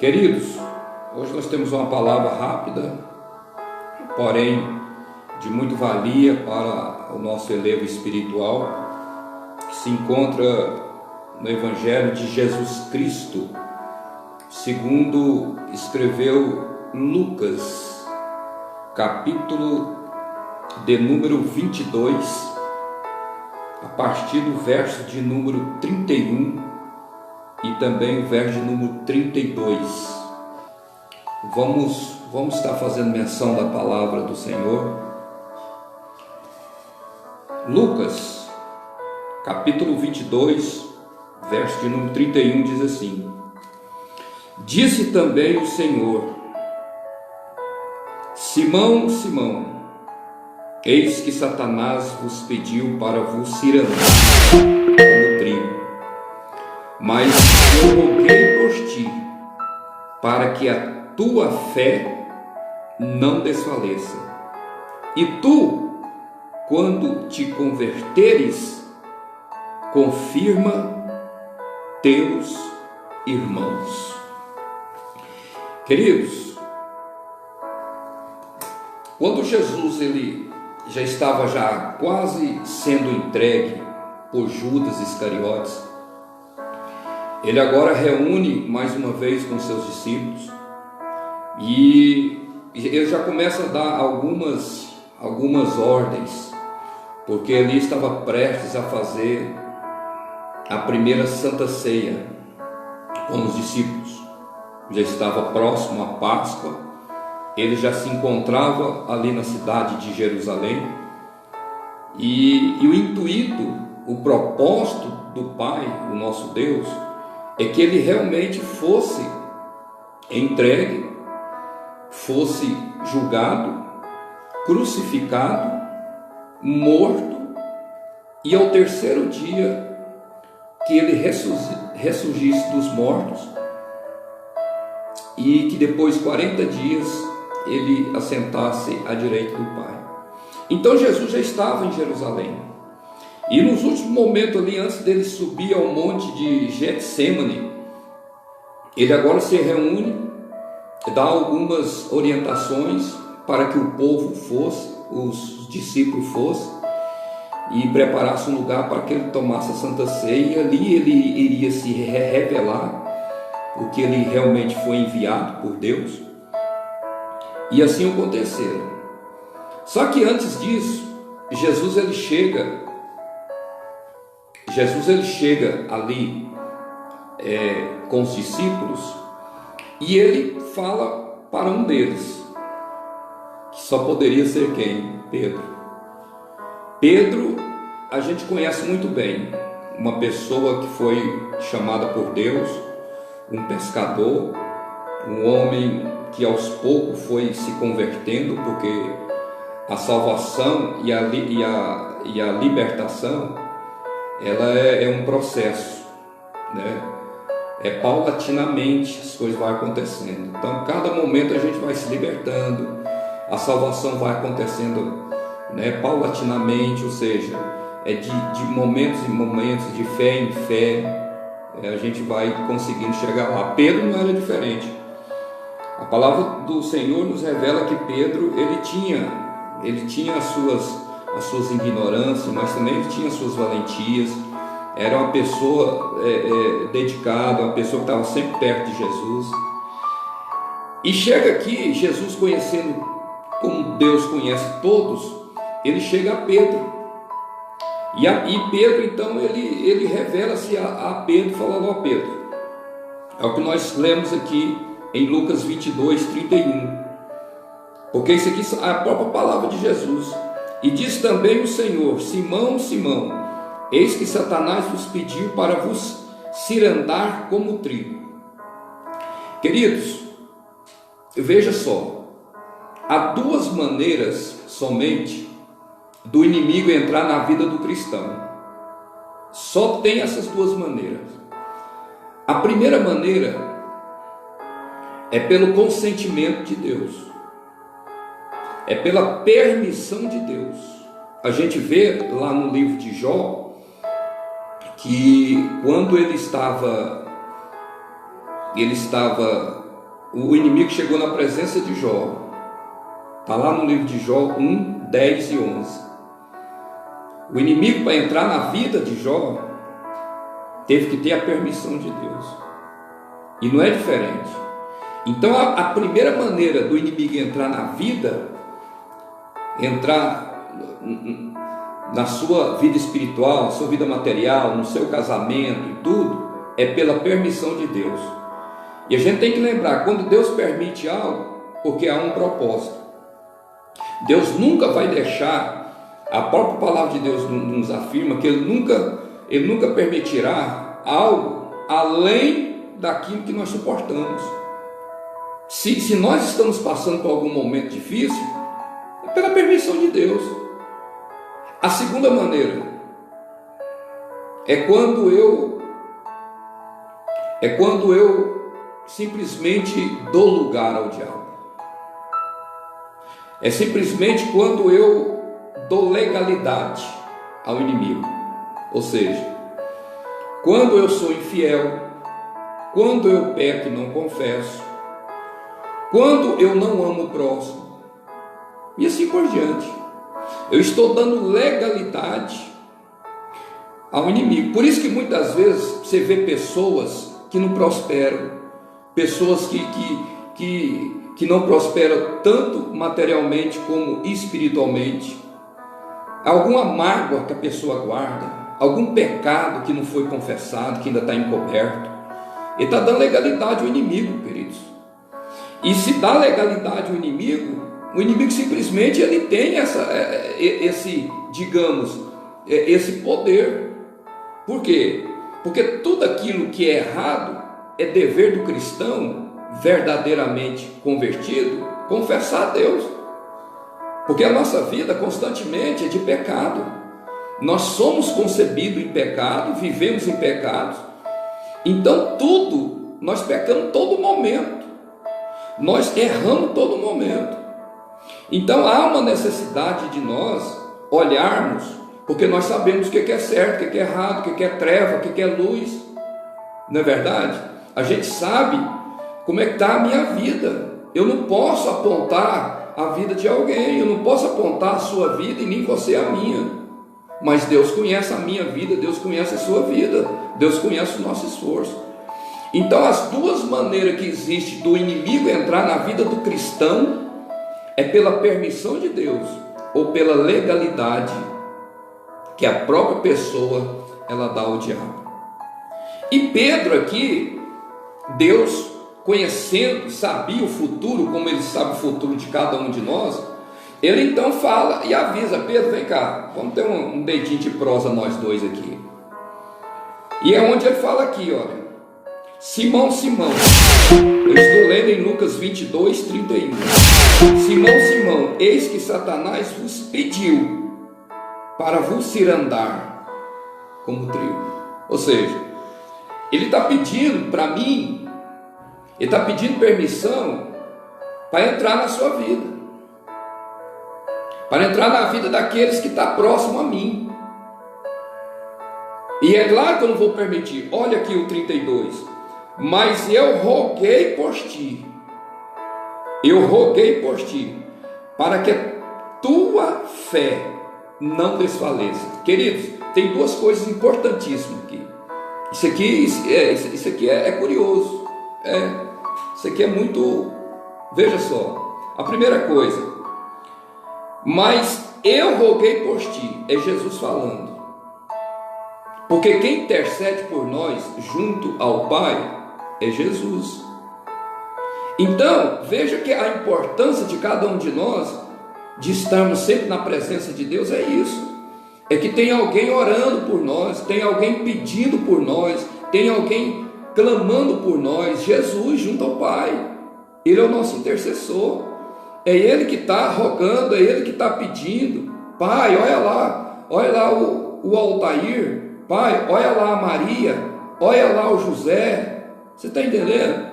Queridos, hoje nós temos uma palavra rápida, porém de muito valia para o nosso elevo espiritual, que se encontra no Evangelho de Jesus Cristo, segundo escreveu Lucas, capítulo de número 22, a partir do verso de número 31 e também o verso de número 32. Vamos estar fazendo menção da palavra do Senhor. Lucas, capítulo 22, verso de número 31 diz assim: Disse também o Senhor: Simão, Simão, eis que Satanás vos pediu para vos cirandar como trigo. Mas eu roguei por ti, para que a tua fé não desfaleça. E tu, quando te converteres, confirma teus irmãos. Queridos, quando Jesus ele já estava quase sendo entregue por Judas Iscariotes, ele agora reúne mais uma vez com seus discípulos e ele já começa a dar algumas ordens, porque ele estava prestes a fazer a primeira Santa Ceia com os discípulos. Já estava próximo à Páscoa, ele já se encontrava ali na cidade de Jerusalém e o intuito, o propósito do Pai, o nosso Deus, é que ele realmente fosse entregue, fosse julgado, crucificado, morto, e ao terceiro dia que ele ressurgisse dos mortos, e que depois 40 dias ele assentasse à direita do Pai. Então Jesus já estava em Jerusalém. E nos últimos momentos ali, antes dele subir ao monte de Getsemane, ele agora se reúne, dá algumas orientações para que o povo fosse, os discípulos fossem, e preparasse um lugar para que ele tomasse a Santa Ceia, e ali ele iria se revelar, porque ele realmente foi enviado por Deus, e assim aconteceu. Só que antes disso, Jesus ele chega ali com os discípulos e ele fala para um deles, que só poderia ser quem? Pedro. Pedro a gente conhece muito bem, uma pessoa que foi chamada por Deus, um pescador, um homem que aos poucos foi se convertendo, porque a salvação e a libertação, ela é um processo, né? É paulatinamente as coisas vão acontecendo. Então, cada momento a gente vai se libertando, a salvação vai acontecendo, né, paulatinamente, ou seja, é de momentos em momentos, de fé em fé, a gente vai conseguindo chegar lá. Pedro não era diferente. A palavra do Senhor nos revela que Pedro ele tinha as suas ignorâncias, mas também ele tinha as suas valentias. Era uma pessoa dedicada, uma pessoa que estava sempre perto de Jesus. E chega aqui, Jesus, conhecendo como Deus conhece todos, ele chega a Pedro. E Pedro, então, ele revela-se a Pedro, falando: ó Pedro, é o que nós lemos aqui em Lucas 22, 31. Porque isso aqui é a própria palavra de Jesus. E diz também o Senhor: Simão, Simão, eis que Satanás vos pediu para vos cirandar como trigo. Queridos, veja só, há duas maneiras somente do inimigo entrar na vida do cristão. Só tem essas duas maneiras. A primeira maneira é pelo consentimento de Deus, é pela permissão de Deus. A gente vê lá no livro de Jó que quando ele estava o inimigo chegou na presença de Jó. Está lá no livro de Jó 1, 10 e 11. O inimigo, para entrar na vida de Jó, teve que ter a permissão de Deus. E não é diferente. Então a primeira maneira do inimigo entrar na vida, entrar na sua vida espiritual, na sua vida material, no seu casamento e tudo, é pela permissão de Deus. E a gente tem que lembrar, quando Deus permite algo, porque há um propósito. Deus nunca vai deixar, a própria palavra de Deus nos afirma que Ele nunca permitirá algo além daquilo que nós suportamos. Se nós estamos passando por algum momento difícil, é pela permissão de Deus. A segunda maneira é quando eu simplesmente dou lugar ao diabo. É simplesmente quando eu dou legalidade ao inimigo. Ou seja, quando eu sou infiel, quando eu peco e não confesso, quando eu não amo o próximo, e assim por diante. Eu estou dando legalidade ao inimigo. Por isso que muitas vezes você vê pessoas que não prosperam, pessoas que não prosperam tanto materialmente como espiritualmente. Alguma mágoa que a pessoa guarda, algum pecado que não foi confessado, que ainda está encoberto. Ele está dando legalidade ao inimigo, queridos. E se dá legalidade ao inimigo, o inimigo simplesmente ele tem esse poder. Por quê? Porque tudo aquilo que é errado é dever do cristão verdadeiramente convertido confessar a Deus. Porque a nossa vida constantemente é de pecado. Nós somos concebidos em pecado, vivemos em pecados. Então tudo, nós pecamos todo momento. Nós erramos todo momento. Então há uma necessidade de nós olharmos, porque nós sabemos o que é certo, o que é errado, o que é treva, o que é luz. Não é verdade? A gente sabe como é que está a minha vida. Eu não posso apontar a vida de alguém, eu não posso apontar a sua vida e nem você a minha. Mas Deus conhece a minha vida, Deus conhece a sua vida, Deus conhece o nosso esforço. Então as duas maneiras que existem do inimigo entrar na vida do cristão é pela permissão de Deus ou pela legalidade que a própria pessoa ela dá ao diabo. E Pedro aqui, Deus conhecendo, sabia o futuro, como Ele sabe o futuro de cada um de nós, Ele então fala e avisa: Pedro, vem cá, vamos ter um dedinho de prosa nós dois aqui. E é onde Ele fala aqui, olha: Simão, Simão, eu estou lendo em Lucas 22, 31. Simão, Simão, eis que Satanás vos pediu para vos cirandar como trigo. Ou seja, ele está pedindo para mim, ele está pedindo permissão para entrar na sua vida, para entrar na vida daqueles que estão próximo a mim. E é claro que eu não vou permitir. Olha aqui o 32. Mas eu roguei por ti, para que a tua fé não desfaleça. Queridos, tem duas coisas importantíssimas aqui. Isso aqui é curioso. Isso aqui é muito. Veja só. A primeira coisa. Mas eu roguei por ti. É Jesus falando. Porque quem intercede por nós junto ao Pai é Jesus. Então, veja que a importância de cada um de nós, de estarmos sempre na presença de Deus, é isso. É que tem alguém orando por nós, tem alguém pedindo por nós, tem alguém clamando por nós. Jesus junto ao Pai. Ele é o nosso intercessor. É Ele que está rogando, é Ele que está pedindo. Pai, olha lá o Altair. Pai, olha lá a Maria, olha lá o José. Você está entendendo?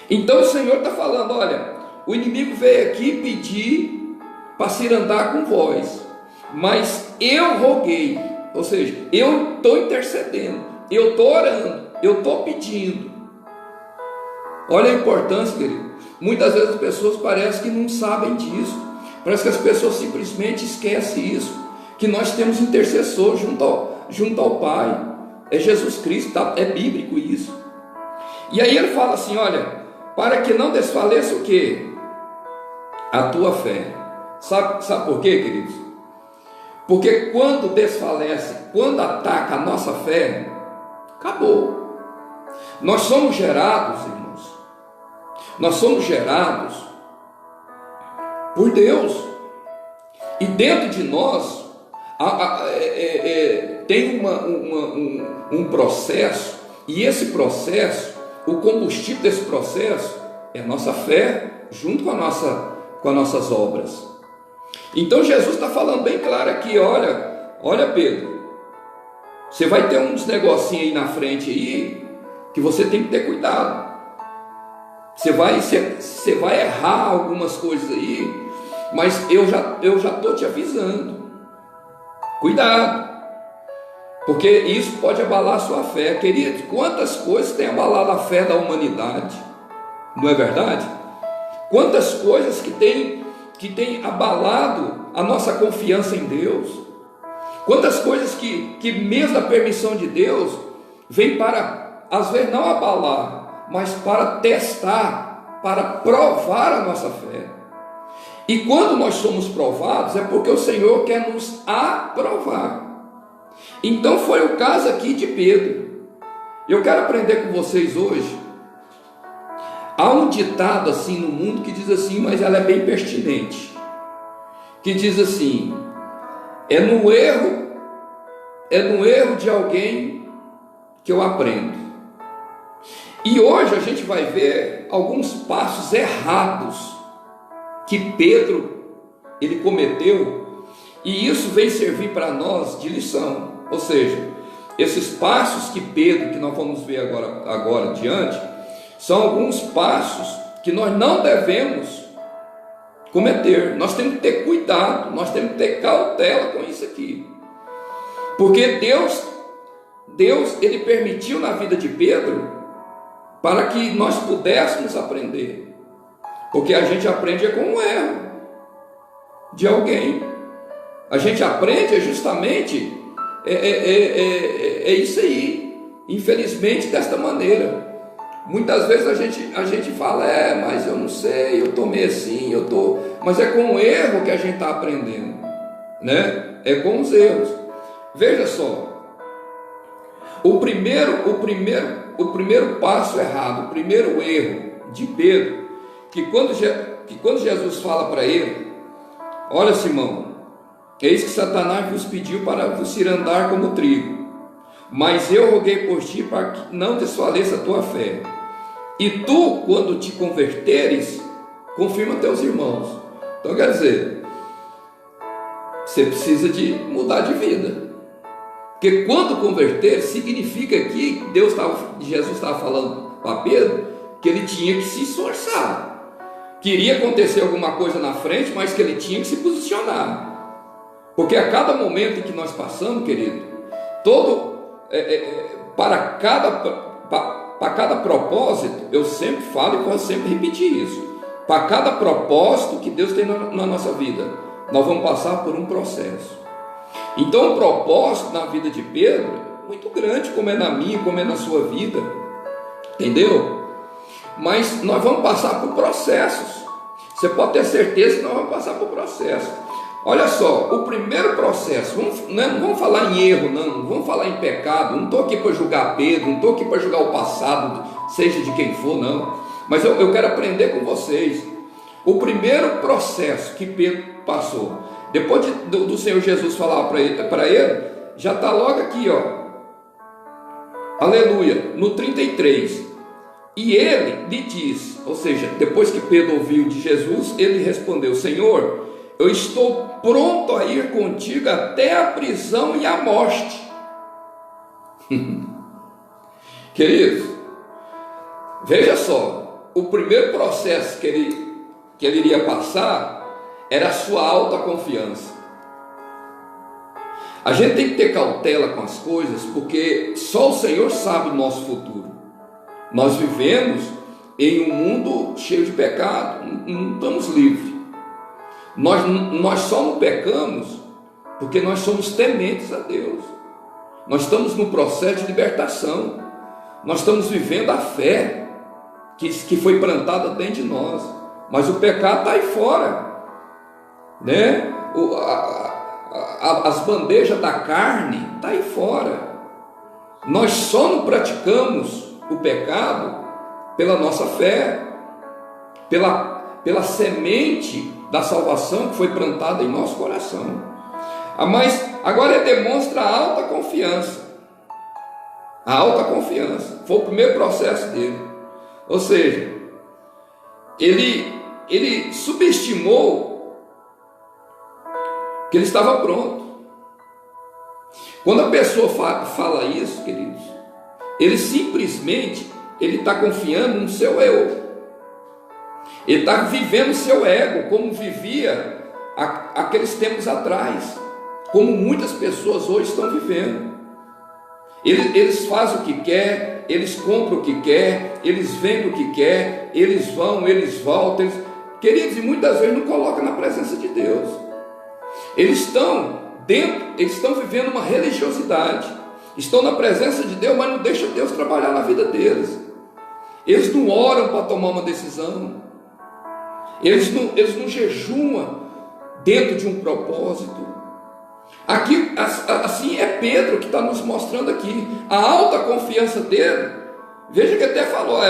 Então o Senhor está falando: olha, o inimigo veio aqui pedir para cirandar com vós, mas eu roguei, ou seja, eu estou intercedendo, eu estou orando, eu estou pedindo. Olha a importância, querido. Muitas vezes as pessoas parecem que não sabem disso. Parece que as pessoas simplesmente esquecem isso. Que nós temos intercessor junto ao Pai. É Jesus Cristo, tá? É bíblico isso. E aí ele fala assim, olha, para que não desfaleça o quê? A tua fé. Sabe por quê, queridos? Porque quando desfalece, quando ataca a nossa fé, acabou. Nós somos gerados, irmãos. Nós somos gerados por Deus. E dentro de nós tem um processo. E esse processo, o combustível desse processo é a nossa fé junto com as nossas obras. Então Jesus está falando bem claro aqui, olha Pedro, você vai ter uns negocinhos aí na frente aí, que você tem que ter cuidado. Você vai errar algumas coisas aí, mas eu já estou te avisando. Cuidado, porque isso pode abalar a sua fé. Querido, quantas coisas têm abalado a fé da humanidade, não é verdade? Quantas coisas que tem abalado a nossa confiança em Deus. Quantas coisas que mesmo a permissão de Deus vem para, às vezes não abalar, mas para testar, para provar a nossa fé. E quando nós somos provados é porque o Senhor quer nos aprovar. Então foi o caso aqui de Pedro. Eu quero aprender com vocês hoje. Há um ditado assim no mundo que diz assim, mas ela é bem pertinente, que diz assim: é no erro de alguém que eu aprendo. E hoje a gente vai ver alguns passos errados que Pedro ele cometeu, e isso vem servir para nós de lição. Ou seja, esses passos que Pedro, que nós vamos ver agora adiante, são alguns passos que nós não devemos cometer. Nós temos que ter cuidado, nós temos que ter cautela com isso aqui. Porque Deus ele permitiu na vida de Pedro para que nós pudéssemos aprender. Porque a gente aprende com um erro de alguém. A gente aprende justamente isso aí. Infelizmente desta maneira. Muitas vezes a gente fala, mas eu não sei, eu estou meio assim, mas é com o erro que a gente está aprendendo, né? É com os erros. Veja só, o primeiro passo errado, o primeiro erro de Pedro, que quando Jesus fala para ele, olha Simão, eis que Satanás vos pediu para vos ir andar como trigo, mas eu roguei por ti para que não desfaleça a tua fé. E tu, quando te converteres, confirma teus irmãos. Então quer dizer, você precisa de mudar de vida. Porque quando converter, significa que Jesus estava falando para Pedro que ele tinha que se esforçar. Queria acontecer alguma coisa na frente, mas que ele tinha que se posicionar. Porque a cada momento em que nós passamos, querido, para cada propósito, eu sempre falo e posso sempre repetir isso. Para cada propósito que Deus tem na nossa vida, nós vamos passar por um processo. Então o propósito na vida de Pedro é muito grande, como é na minha, como é na sua vida, entendeu? Mas nós vamos passar por processos. Você pode ter certeza que nós vamos passar por processos. Olha só, o primeiro processo, não vamos falar em erro, não vamos falar em pecado, não estou aqui para julgar Pedro, não estou aqui para julgar o passado, seja de quem for, não, mas eu quero aprender com vocês. O primeiro processo que Pedro passou, depois do Senhor Jesus falar para ele, já está logo aqui, aleluia, no 33, e ele lhe diz, ou seja, depois que Pedro ouviu de Jesus, ele respondeu: Senhor, eu estou pronto a ir contigo até a prisão e a morte. Queridos, veja só, o primeiro processo que ele iria passar era a sua alta confiança. A gente tem que ter cautela com as coisas, porque só o Senhor sabe o nosso futuro. Nós vivemos em um mundo cheio de pecado, não estamos livres. Nós só não pecamos porque nós somos tementes a Deus. Nós estamos no processo de libertação. Nós estamos vivendo a fé que foi plantada dentro de nós. Mas o pecado está aí fora, né? As bandejas da carne estão aí fora. Nós só não praticamos o pecado pela nossa fé, pela semente da salvação que foi plantada em nosso coração. Mas agora ele demonstra a alta confiança. A alta confiança foi o primeiro processo dele. Ou seja, ele subestimou que ele estava pronto. Quando a pessoa fala isso, queridos, ele simplesmente está confiando no seu eu. Ele está vivendo o seu ego, como vivia aqueles tempos atrás, como muitas pessoas hoje estão vivendo. Eles fazem o que quer, eles compram o que quer, eles vendem o que quer, eles vão, eles voltam. Queridos, e muitas vezes não colocam na presença de Deus. Eles estão vivendo uma religiosidade, estão na presença de Deus, mas não deixam Deus trabalhar na vida deles. Eles não oram para tomar uma decisão, eles não jejuam dentro de um propósito. Aqui, assim é Pedro que está nos mostrando aqui, a alta confiança dele. Veja que até falou,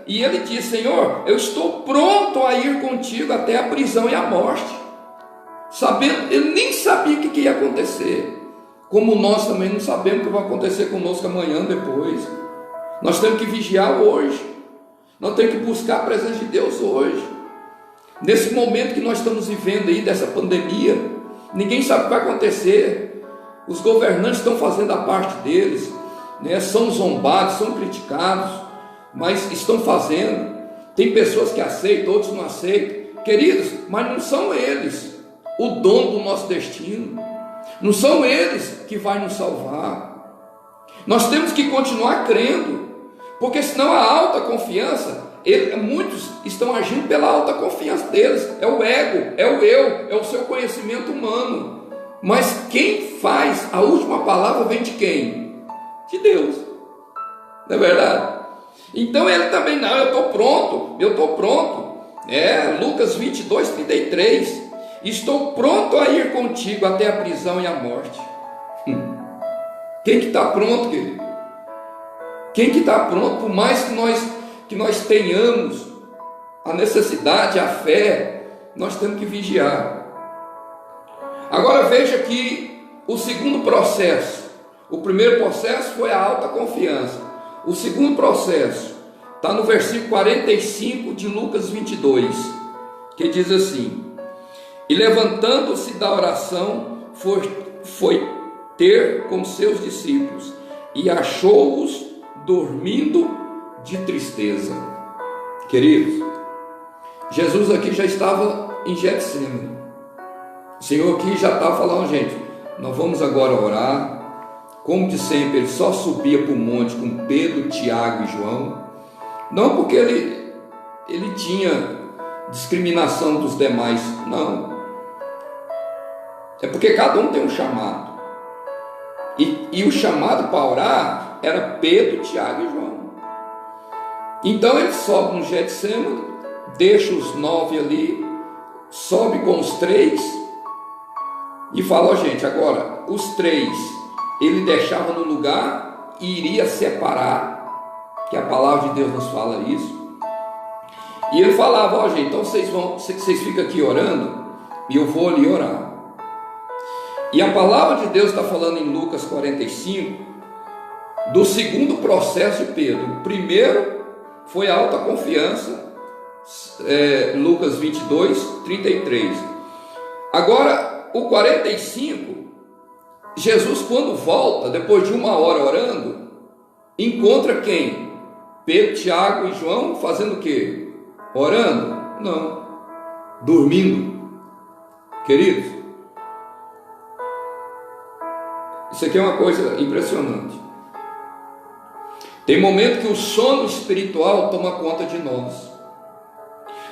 e ele diz: Senhor, eu estou pronto a ir contigo até a prisão e a morte. Sabendo, ele nem sabia o que ia acontecer, como nós também não sabemos o que vai acontecer conosco amanhã, depois. Nós temos que vigiar hoje, nós temos que buscar a presença de Deus hoje, nesse momento que nós estamos vivendo aí, dessa pandemia. Ninguém sabe o que vai acontecer. Os governantes estão fazendo a parte deles, né? São zombados, são criticados, mas estão fazendo. Tem pessoas que aceitam, outros não aceitam, queridos, mas não são eles o dono do nosso destino, não são eles que vai nos salvar. Nós temos que continuar crendo, porque senão a alta confiança, muitos estão agindo pela alta confiança deles, é o ego, é o eu, é o seu conhecimento humano. Mas quem faz a última palavra vem de quem? De Deus, não é verdade? Então ele também, não, eu estou pronto. Lucas 22, 33, estou pronto a ir contigo até a prisão e a morte. Quem que está pronto, querido? Quem que está pronto? Por mais que nós tenhamos a necessidade, a fé, nós temos que vigiar. Agora veja que o segundo processo, o primeiro processo foi a alta confiança. O segundo processo está no versículo 45 de Lucas 22, que diz assim: e levantando-se da oração, foi ter com seus discípulos, e achou-os dormindo de tristeza. Queridos, Jesus aqui já estava em Getsêmani. O Senhor aqui já estava falando: gente, nós vamos agora orar. Como de sempre, ele só subia para o monte com Pedro, Tiago e João. Não porque ele tinha discriminação dos demais, não. É porque cada um tem um chamado. E o chamado para orar era Pedro, Tiago e João. Então ele sobe no Getsêmani, deixa os 9 ali, sobe com os 3 e fala: gente, agora os 3 ele deixava no lugar e iria separar, que a palavra de Deus nos fala isso. E ele falava: gente, então vocês ficam aqui orando e eu vou ali orar. E a palavra de Deus está falando em Lucas 45 do segundo processo de Pedro. O primeiro foi a alta confiança, Lucas 22, 33. Agora, o 45, Jesus, quando volta, depois de 1 hora orando, encontra quem? Pedro, Tiago e João fazendo o quê? Orando? Não, dormindo. Queridos, isso aqui é uma coisa impressionante. Tem momento que o sono espiritual toma conta de nós.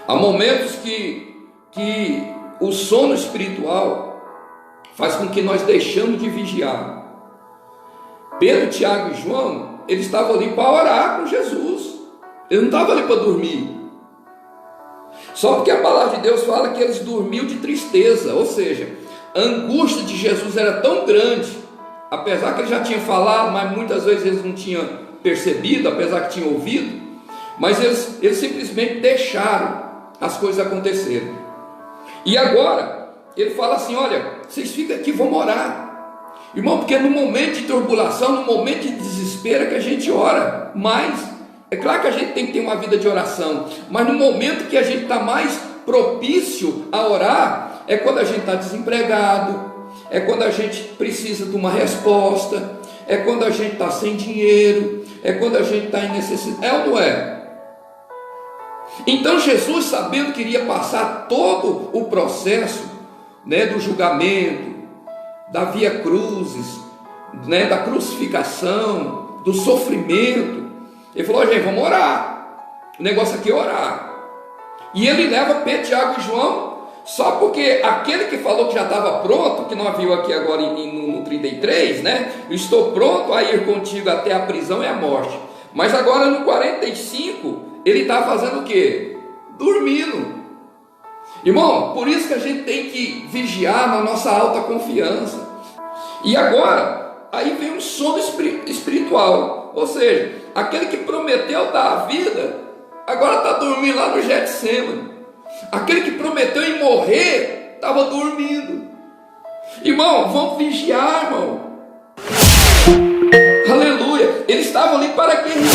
Há momentos que o sono espiritual faz com que nós deixamos de vigiar. Pedro, Tiago e João, eles estavam ali para orar com Jesus. Eles não estavam ali para dormir. Só porque a palavra de Deus fala que eles dormiam de tristeza, ou seja, a angústia de Jesus era tão grande, apesar que ele já tinha falado, mas muitas vezes eles não tinham percebido, apesar que tinham ouvido, mas eles simplesmente deixaram as coisas acontecerem. E agora, ele fala assim: olha, vocês ficam aqui, vamos orar. Irmão, porque no momento de turbulação, no momento de desespero é que a gente ora mais. É claro que a gente tem que ter uma vida de oração, mas no momento que a gente está mais propício a orar, é quando a gente está desempregado, é quando a gente precisa de uma resposta, é quando a gente está sem dinheiro, é quando a gente está em necessidade. É ou não é? Então Jesus, sabendo que iria passar todo o processo, né, do julgamento, da via cruzes, né, da crucificação, do sofrimento, ele falou: gente, vamos orar. O negócio aqui é orar. E ele leva Pedro, Tiago e João, só porque aquele que falou que já estava pronto, que nós viu aqui agora no 33, né? Eu estou pronto a ir contigo até a prisão e a morte. Mas agora no 45, ele está fazendo o quê? Dormindo. Irmão, por isso que a gente tem que vigiar na nossa alta confiança. E agora, aí vem um sono espiritual, ou seja, aquele que prometeu dar a vida, agora está dormindo lá no Getsemane. Aquele que prometeu em morrer, estava dormindo. Irmão, vamos vigiar, irmão. Aleluia. Eles estavam ali para guerrear,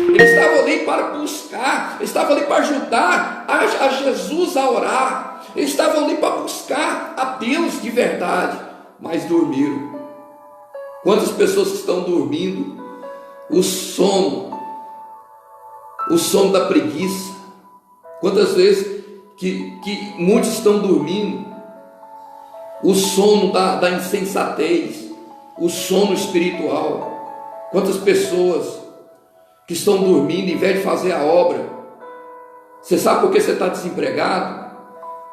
eles estavam ali para buscar, eles estavam ali para ajudar a Jesus a orar, eles estavam ali para buscar a Deus de verdade, mas dormiram. Quantas pessoas que estão dormindo? O sono da preguiça. Quantas vezes que muitos estão dormindo? O sono da insensatez, o sono espiritual. Quantas pessoas que estão dormindo em vez de fazer a obra? Você sabe por que você está desempregado?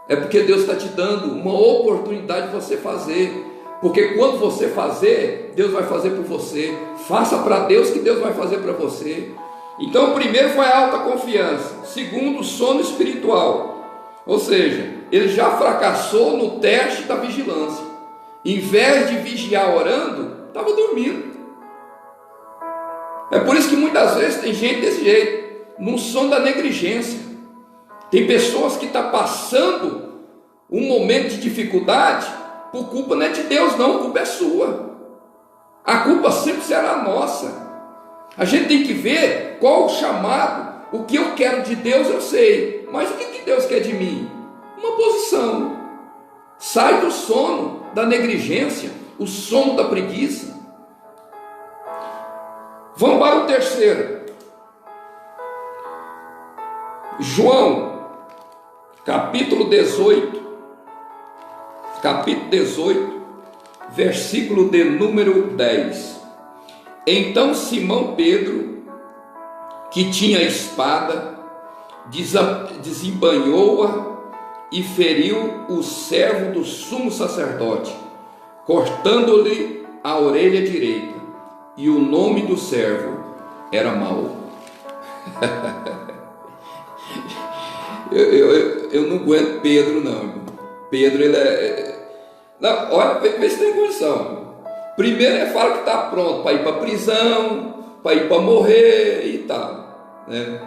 É porque Deus está te dando uma oportunidade de você fazer. Porque quando você fazer, Deus vai fazer por você. Faça para Deus que Deus vai fazer para você. Então, o primeiro foi a alta confiança. Segundo, o sono espiritual. Ou seja, ele já fracassou no teste da vigilância. Em vez de vigiar orando, estava dormindo. É por isso que muitas vezes tem gente desse jeito, no sono da negligência. Tem pessoas que estão passando um momento de dificuldade, por culpa não é de Deus não, a culpa é sua. A culpa sempre será nossa. A gente tem que ver qual o chamado. O que eu quero de Deus eu sei, mas o que Deus quer de mim? Uma posição. Sai do sono da negligência, o sono da preguiça. Vamos para o terceiro. João, capítulo 18, versículo de número 10. Então Simão Pedro, que tinha a espada, desembanhou-a e feriu o servo do sumo sacerdote, cortando-lhe a orelha direita, e o nome do servo era Mau. eu não aguento Pedro não. Pedro, ele não, olha, vê se tem condição. Primeiro ele fala que está pronto para ir para a prisão, para ir para morrer e tal, né?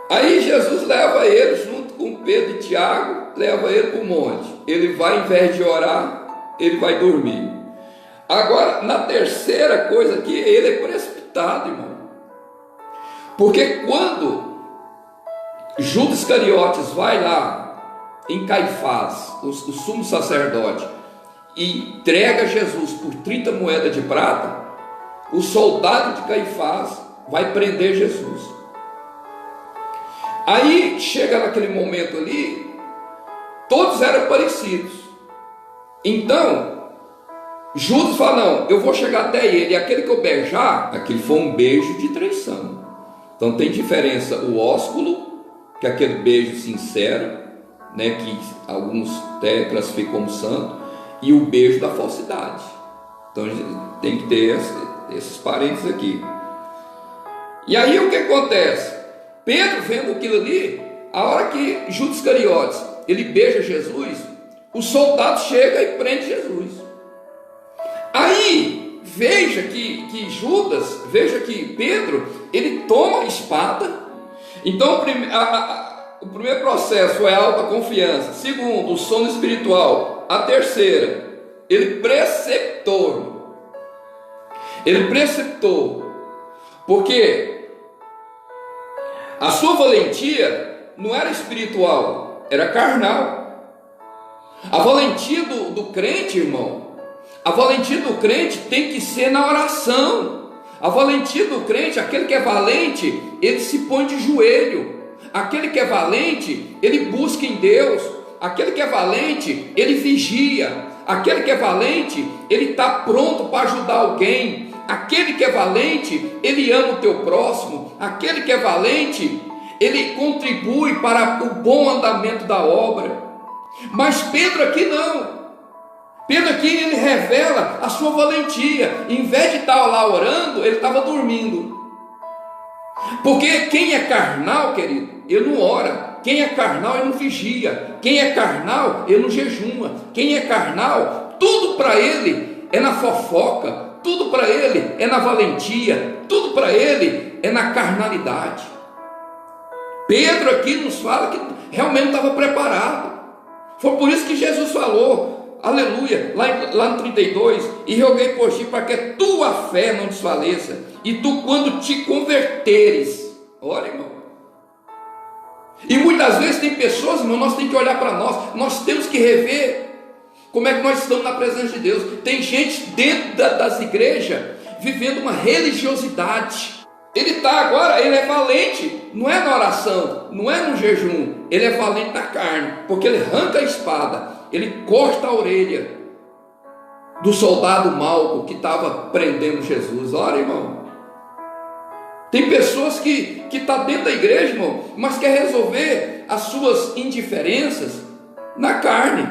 Aí Jesus leva ele junto com Pedro e Tiago, leva ele para o monte. Ele vai, em vez de orar, ele vai dormir. Agora, na terceira coisa aqui, ele é precipitado, irmão. Porque quando Judas Iscariotes vai lá em Caifás, o sumo sacerdote, e entrega Jesus por 30 moedas de prata, o soldado de Caifás vai prender Jesus. Aí chega naquele momento ali, todos eram parecidos. Então Judas fala: não, eu vou chegar até ele, e aquele que eu beijar, aquele foi um beijo de traição. Então tem diferença o ósculo, que é aquele beijo sincero, né, que alguns até classificam como santo, e o beijo da falsidade. Então a gente tem que ter esses parênteses aqui. E aí o que acontece? Pedro, vendo aquilo ali, a hora que Judas Iscariotes ele beija Jesus, o soldado chega e prende Jesus. Aí veja que Judas, veja que Pedro, ele toma a espada. Então o primeiro processo é a autoconfiança. Segundo, o sono espiritual. A terceira, ele preceptou. Ele preceptou. Porque a sua valentia não era espiritual, era carnal. A valentia do crente, irmão, a valentia do crente tem que ser na oração. A valentia do crente, aquele que é valente, ele se põe de joelho. Aquele que é valente, ele busca em Deus. Aquele que é valente, ele vigia. Aquele que é valente, ele está pronto para ajudar alguém. Aquele que é valente, ele ama o teu próximo. Aquele que é valente, ele contribui para o bom andamento da obra. Mas Pedro aqui não. Pedro aqui ele revela a sua valentia. Em vez de estar lá orando, ele estava dormindo. Porque quem é carnal, querido, ele não ora. Quem é carnal, ele não vigia. Quem é carnal, ele não jejuma. Quem é carnal, tudo para ele é na fofoca. Tudo para ele é na valentia. Tudo para ele é na carnalidade. Pedro aqui nos fala que realmente não estava preparado. Foi por isso que Jesus falou, aleluia, lá no 32, e roguei por ti para que a tua fé não desfaleça, e tu quando te converteres, olha, irmão. E muitas vezes tem pessoas, irmão, nós temos que olhar para nós temos que rever como é que nós estamos na presença de Deus. Tem gente dentro das igrejas vivendo uma religiosidade. Ele está agora, ele é valente, não é na oração, não é no jejum, ele é valente na carne, porque ele arranca a espada, ele corta a orelha do soldado Malco que estava prendendo Jesus. Olha, irmão, tem pessoas que estão dentro da igreja, irmão, mas quer resolver as suas indiferenças na carne.